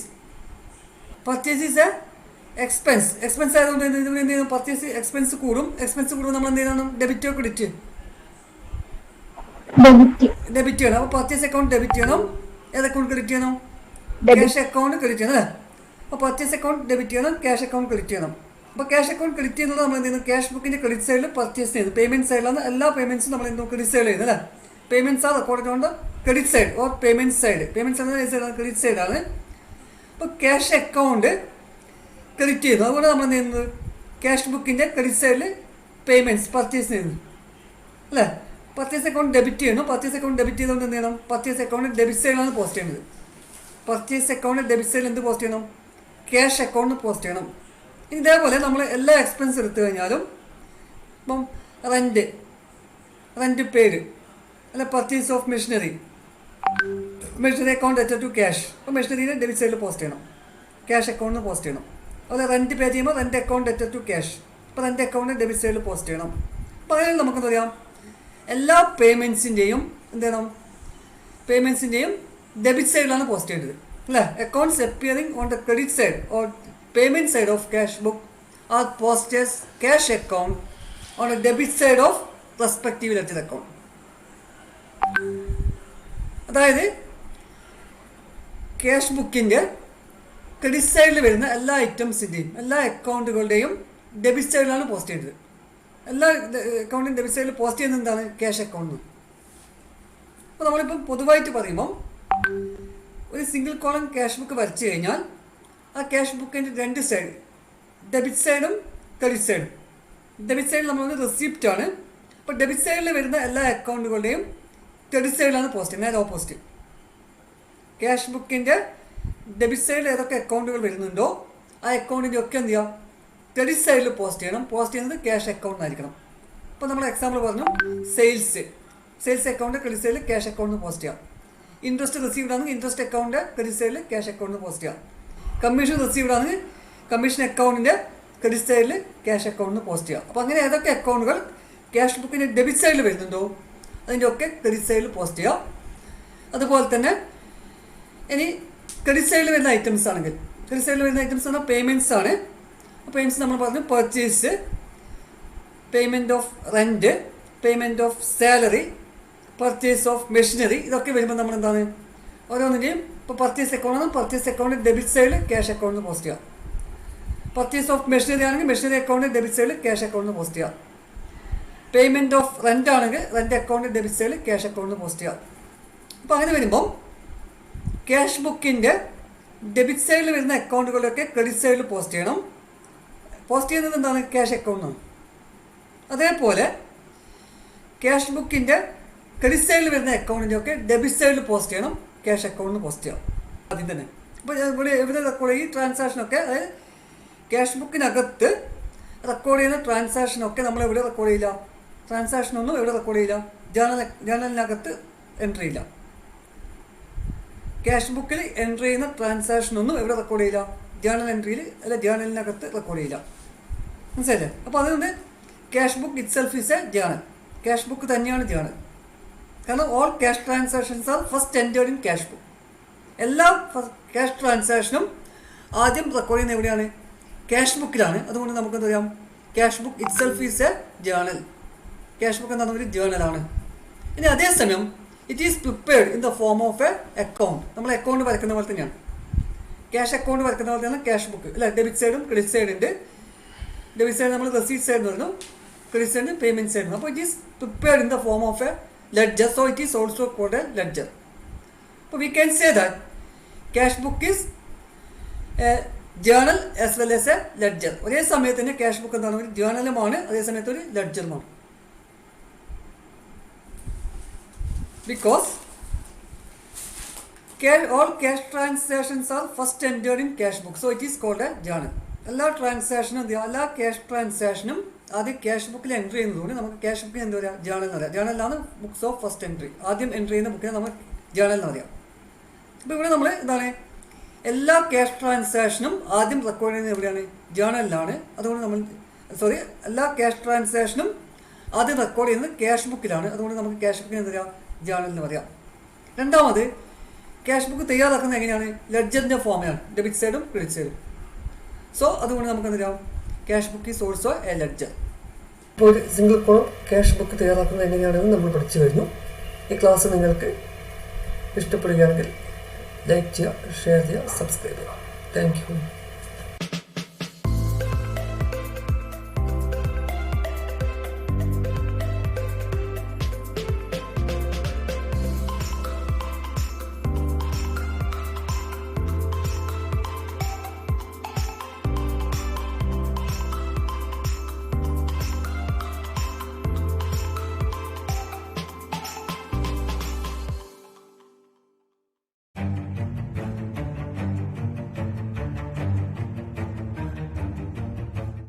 Purchase is A expense ആയതുകൊണ്ട് എന്ത് ചെയ്യുന്നു? പർച്ചേസ് എക്സ്പെൻസ് കൂടും. എക്സ്പെൻസ് കൂടുമ്പോൾ നമ്മൾ എന്ത് ചെയ്യണം? ഡെബിറ്റോ ക്രെഡിറ്റ് ചെയ്യണം. അപ്പോൾ പർച്ചേസ് അക്കൗണ്ട് ഡെബിറ്റ് ചെയ്യണം. ഏത് അക്കൗണ്ട് ക്രെഡിറ്റ് ചെയ്യണം? ക്യാഷ് അക്കൗണ്ട് ക്രെഡിറ്റ് ചെയ്യണം അല്ലേ? അപ്പോൾ പർച്ചേസ് അക്കൗണ്ട് ഡെബിറ്റ് ചെയ്യണം, ക്യാഷ് അക്കൗണ്ട് ക്രെഡിറ്റ് ചെയ്യണം. അപ്പോൾ ക്യാഷ് അക്കൗണ്ട് ക്രെഡിറ്റ് ചെയ്യുന്നത് നമ്മൾ എന്ത് ചെയ്യുന്നു, ക്യാഷ് ബുക്കിൻ്റെ ക്രെഡിറ്റ് സൈഡിൽ പർച്ചേസ് ചെയ്യുന്നത്. പേയ്മെൻറ്റ് സൈഡിലാണ് എല്ലാ പേയ്മെൻറ്റ്സും നമ്മൾ എന്തും ക്രെഡിറ്റ് സൈഡിൽ ചെയ്യുന്നത് അല്ലേ. Payments R recorded on the credit side or payment side. Payment side credit സൈഡാണ്. അപ്പോൾ ക്യാഷ് അക്കൗണ്ട് ക്രെഡിറ്റ് ചെയ്യുന്നു. അതുകൊണ്ട് നമ്മൾ എന്ത് ചെയ്യുന്നത്, ക്യാഷ് ബുക്കിൻ്റെ ക്രെഡിറ്റ് സൈഡിൽ പേയ്മെൻറ്റ്സ് പർച്ചേസ് ചെയ്യുന്നു അല്ലേ. പർച്ചേസ് അക്കൗണ്ട് ഡെബിറ്റ് ചെയ്യുന്നു. പർച്ചേസ് അക്കൗണ്ട് ഡെബിറ്റ് ചെയ്തുകൊണ്ട് എന്ത് ചെയ്യണം, പർച്ചേസ് അക്കൗണ്ട് ഡെബിറ്റ് സൈഡിലാണ് പോസ്റ്റ് ചെയ്യുന്നത്. പർച്ചേസ് അക്കൗണ്ട് ഡെബിറ്റ് സൈഡിൽ എന്ത് പോസ്റ്റ് ചെയ്യണം, ക്യാഷ് അക്കൗണ്ട് പോസ്റ്റ് ചെയ്യണം. ഇനി ഇതേപോലെ നമ്മൾ എല്ലാ എക്സ്പെൻസ് എടുത്തു കഴിഞ്ഞാലും ഇപ്പം റെൻറ്റ് പേര് അല്ല, പർച്ചേസ് ഓഫ് മെഷീനറി അക്കൗണ്ട് അറ്റഡ് ടു ക്യാഷ്. അപ്പോൾ മെഷീനറിയുടെ ഡെബിറ്റ് സൈഡിൽ പോസ്റ്റ് ചെയ്യണം, ക്യാഷ് അക്കൗണ്ടിൽ പോസ്റ്റ് ചെയ്യണം. അതുപോലെ റെൻറ്റ് പേ ചെയ്യുമ്പോൾ റെൻറ്റ് അക്കൗണ്ട് അറ്റഡ് ടു ക്യാഷ്. അപ്പോൾ റെൻറ്റ് അക്കൗണ്ട് ഡെബിറ്റ് സൈഡിൽ പോസ്റ്റ് ചെയ്യണം. അപ്പോൾ അങ്ങനെ നമുക്കെന്ത് പറയാം, എല്ലാ പേയ്മെൻറ്റ്സിൻ്റെയും എന്ത് ചെയ്യണം, പേയ്മെൻറ്റ്സിൻ്റെയും ഡെബിറ്റ് സൈഡിലാണ് പോസ്റ്റ് ചെയ്യേണ്ടത് അല്ലേ. Accounts appearing on the credit side or payment side of cash book are posted as cash account on the debit side of respective ledger account. അതായത് ക്യാഷ് ബുക്കിൻ്റെ ക്രെഡിറ്റ് സൈഡിൽ വരുന്ന എല്ലാ ഐറ്റംസിൻ്റെയും എല്ലാ അക്കൗണ്ടുകളുടെയും ഡെബിറ്റ് സൈഡിലാണ് പോസ്റ്റ് ചെയ്തത്. എല്ലാ അക്കൗണ്ടിൻ്റെ ഡെബിറ്റ് സൈഡിൽ പോസ്റ്റ് ചെയ്യുന്നത് എന്താണ്, ക്യാഷ് അക്കൗണ്ട്. അപ്പോൾ നമ്മളിപ്പം പൊതുവായിട്ട് പറയുമ്പം ഒരു സിംഗിൾ കോളം ക്യാഷ് ബുക്ക് വരച്ച് കഴിഞ്ഞാൽ ആ ക്യാഷ് ബുക്കിൻ്റെ രണ്ട് സൈഡ്, ഡെബിറ്റ് സൈഡും ക്രെഡിറ്റ് സൈഡും. ഡെബിറ്റ് സൈഡിൽ നമ്മൾ റെസിപ്റ്റാണ്. അപ്പോൾ ഡെബിറ്റ് സൈഡിൽ വരുന്ന എല്ലാ അക്കൗണ്ടുകളുടെയും ക്രെഡിറ്റ് സൈഡിലാണ് പോസ്റ്റ് ചെയ്യുന്നത്, നേരെ ഓപ്പോസിറ്റ്. ക്യാഷ് ബുക്കിൻ്റെ ഡെബിറ്റ് സൈഡിൽ ഏതൊക്കെ അക്കൗണ്ടുകൾ വരുന്നുണ്ടോ ആ അക്കൗണ്ടിൻ്റെ ഒക്കെ എന്ത് ചെയ്യാം, ക്രെഡിറ്റ് സൈഡിൽ പോസ്റ്റ് ചെയ്യണം. പോസ്റ്റ് ചെയ്യുന്നത് ക്യാഷ് അക്കൗണ്ടിനായിരിക്കണം. ഇപ്പോൾ നമ്മൾ എക്സാമ്പിൾ പറഞ്ഞു, സെയിൽസ് അക്കൗണ്ട് ക്രെഡിറ്റ് സൈഡിൽ ക്യാഷ് അക്കൗണ്ടിന് പോസ്റ്റ് ചെയ്യാം. ഇൻട്രസ്റ്റ് റിസീവ്ഡ് ആണെങ്കിൽ ഇൻട്രസ്റ്റ് അക്കൗണ്ട് ക്രെഡിറ്റ് സൈഡിൽ ക്യാഷ് അക്കൗണ്ടിന് പോസ്റ്റ് ചെയ്യാം. കമ്മീഷൻ റിസീവ്ഡ് ആണെങ്കിൽ കമ്മീഷൻ അക്കൗണ്ടിൻ്റെ ക്രെഡിറ്റ് സൈഡിൽ ക്യാഷ് അക്കൗണ്ടിന് പോസ്റ്റ് ചെയ്യാം. അപ്പോൾ അങ്ങനെ ഏതൊക്കെ അക്കൗണ്ടുകൾ ക്യാഷ് ബുക്കിൻ്റെ ഡെബിറ്റ് സൈഡിൽ വരുന്നുണ്ടോ അതിൻ്റെ ഒക്കെ ക്രെഡിറ്റ് സൈഡിൽ പോസ്റ്റ് ചെയ്യാം. അതുപോലെ തന്നെ ഇനി ക്രെഡിറ്റ് സൈഡിൽ വരുന്ന ഐറ്റംസ് ആണെങ്കിൽ, ക്രെഡിറ്റ് സൈഡിൽ വരുന്ന ഐറ്റംസ് പറഞ്ഞാൽ പേയ്മെൻറ്റ്സ് ആണ്. പേയ്മെൻറ്റ്സ് നമ്മൾ പറഞ്ഞു, purchase, payment of rent, payment of salary, purchase of machinery. ഇതൊക്കെ വരുമ്പോൾ നമ്മൾ എന്താണ്, ഓരോന്നിൻ്റെയും ഇപ്പോൾ പർച്ചേസ് അക്കൗണ്ട് ആണ്, പർച്ചേസ് അക്കൗണ്ട് ഡെബിറ്റ് സൈഡിൽ ക്യാഷ് അക്കൗണ്ടിൽ പോസ്റ്റ് ചെയ്യാം. പർച്ചേസ് ഓഫ് മെഷീനറി ആണെങ്കിൽ മെഷീനറി അക്കൗണ്ട് ഡെബിറ്റ് സൈഡിൽ ക്യാഷ് അക്കൗണ്ടിൽ പോസ്റ്റ് ചെയ്യാം. പേയ്മെൻറ്റ് ഓഫ് റെൻ്റ് ആണെങ്കിൽ റെൻ്റ് അക്കൗണ്ട് ഡെബിറ്റ് സൈഡിൽ ക്യാഷ് അക്കൗണ്ടിൽ പോസ്റ്റ് ചെയ്യാം. അപ്പോൾ അങ്ങനെ വരുമ്പം ക്യാഷ് ബുക്കിൻ്റെ ഡെബിറ്റ് സൈഡിൽ വരുന്ന അക്കൗണ്ടുകളൊക്കെ ക്രെഡിറ്റ് സൈഡിൽ പോസ്റ്റ് ചെയ്യണം. പോസ്റ്റ് ചെയ്യുന്നത് എന്താണ്, ക്യാഷ് അക്കൗണ്ടാണ്. അതേപോലെ ക്യാഷ് ബുക്കിൻ്റെ ക്രെഡിറ്റ് സൈഡിൽ വരുന്ന അക്കൗണ്ടിൻ്റെ ഒക്കെ ഡെബിറ്റ് സൈഡിൽ പോസ്റ്റ് ചെയ്യണം, ക്യാഷ് അക്കൗണ്ടിന് പോസ്റ്റ് ചെയ്യാം ആദ്യം തന്നെ. അപ്പോൾ ഇവിടെ റെക്കോർഡ് ഈ ട്രാൻസാക്ഷനൊക്കെ, അതായത് ക്യാഷ് ബുക്കിനകത്ത് റെക്കോർഡ് ചെയ്യുന്ന ട്രാൻസാക്ഷനൊക്കെ നമ്മൾ എവിടെ റെക്കോർഡ് ചെയ്യില്ല, ട്രാൻസാക്ഷനൊന്നും എവിടെ റെക്കോർഡ് ചെയ്യില്ല, ജേർണലിനകത്ത് എൻട്രി ചെയ്യില്ല. ക്യാഷ് ബുക്കിൽ എൻട്രി ചെയ്യുന്ന ട്രാൻസാക്ഷനൊന്നും എവിടെ റെക്കോർഡ് ചെയ്യില്ല, ജേർണൽ എൻട്രിയിൽ അല്ല ജേർണലിനകത്ത് റെക്കോർഡ് ചെയ്യില്ല. മനസ്സിലായില്ലേ. അപ്പോൾ അതുകൊണ്ട് cash book it self is A journal. Cash book തന്നെയാണ് ജേർണൽ. കാരണം all cash transactions are first entered in cash book. എല്ലാ ക്യാഷ് ട്രാൻസാക്ഷനും ആദ്യം റെക്കോർഡ് ചെയ്യുന്നത് എവിടെയാണ്, ക്യാഷ് ബുക്കിലാണ്. അതുകൊണ്ട് നമുക്ക് എന്താ പറയാം, cash book it self is A journal. Cash book എന്താണെന്ന് ഒരു ജേർണലാണ്. ഇനി അതേസമയം it is prepared in the form of A account. നമ്മൾ അക്കൗണ്ട് വരയ്ക്കുന്ന പോലെ തന്നെയാണ്, ക്യാഷ് അക്കൗണ്ട് വരയ്ക്കുന്ന പോലെ തന്നെയാണ് ക്യാഷ് ബുക്ക് അല്ല. ഡെബിറ്റ് സൈഡും ക്രെഡിറ്റ് സൈഡ് ഉണ്ട്. ഡെബിറ്റ് സൈഡ് നമ്മൾ റെസീറ്റ് സൈഡ് എന്ന് പറഞ്ഞു, ക്രെഡിറ്റ് സൈഡ് പേയ്മെൻറ്റ് സൈഡ്. അപ്പോൾ it is prepared in the form of A ledger, so it is also called a ledger. So we can say that cash book is a journal as well as a ledger. ഒരേ സമയത്ത് തന്നെ cash book എന്താണ്, ഒരു ജേർണലുമാണ്, അതേ സമയത്ത് ഒരു ലെഡ്ജറുമാണ്. Because all cash transactions are first entered in cash book, so it is called a journal. എല്ലാ ട്രാൻസാക്ഷനും എല്ലാ ക്യാഷ് ട്രാൻസാക്ഷനും ആദ്യം ക്യാഷ് ബുക്കിൽ എൻട്രി ചെയ്യുന്നതുകൊണ്ട് നമുക്ക് ക്യാഷ് ബുക്കിൽ എന്താ പറയുക, ജേർണൽ എന്ന് പറയാം. ജേർണലാണ് ബുക്സ് ഓഫ് ഫസ്റ്റ് എൻട്രി. ആദ്യം എൻട്രി ചെയ്യുന്ന ബുക്കിനെ നമ്മൾ ജേർണൽ എന്ന് പറയാം. അപ്പോൾ ഇവിടെ നമ്മൾ എന്താണ്, എല്ലാ ക്യാഷ് ട്രാൻസാക്ഷനും ആദ്യം റെക്കോർഡ് ചെയ്യുന്നത് എവിടെയാണ്, ജേർണലിലാണ്. അതുകൊണ്ട് നമ്മൾ എല്ലാ ക്യാഷ് ട്രാൻസാക്ഷനും ആദ്യം റെക്കോർഡ് ചെയ്യുന്നത് ക്യാഷ് ബുക്കിലാണ്. അതുകൊണ്ട് നമുക്ക് ക്യാഷ് ബുക്കിന് എന്താ പറയുക, ജേർണൽ എന്ന് പറയാം. രണ്ടാമത് ക്യാഷ് ബുക്ക് തയ്യാറാക്കുന്നത് എങ്ങനെയാണ്, ലെഡ്ജറിൻ്റെ ഫോമിലാണ്, ഡെബിറ്റ് സൈഡും ക്രെഡിറ്റ് സൈഡും. സോ അതുകൊണ്ട് നമുക്ക് എന്താ പറയാം, cash book is also A ledger. ഇപ്പോൾ ഒരു സിംഗിൾ കോളം ക്യാഷ് ബുക്ക് തയ്യാറാക്കുന്നത് എങ്ങനെയാണെന്ന് നമ്മൾ പഠിച്ചു കഴിഞ്ഞു. ഈ ക്ലാസ് നിങ്ങൾക്ക് ഇഷ്ടപ്പെടുകയാണെങ്കിൽ ലൈക്ക് ചെയ്യുക, ഷെയർ ചെയ്യുക, സബ്സ്ക്രൈബ് ചെയ്യുക. Thank you.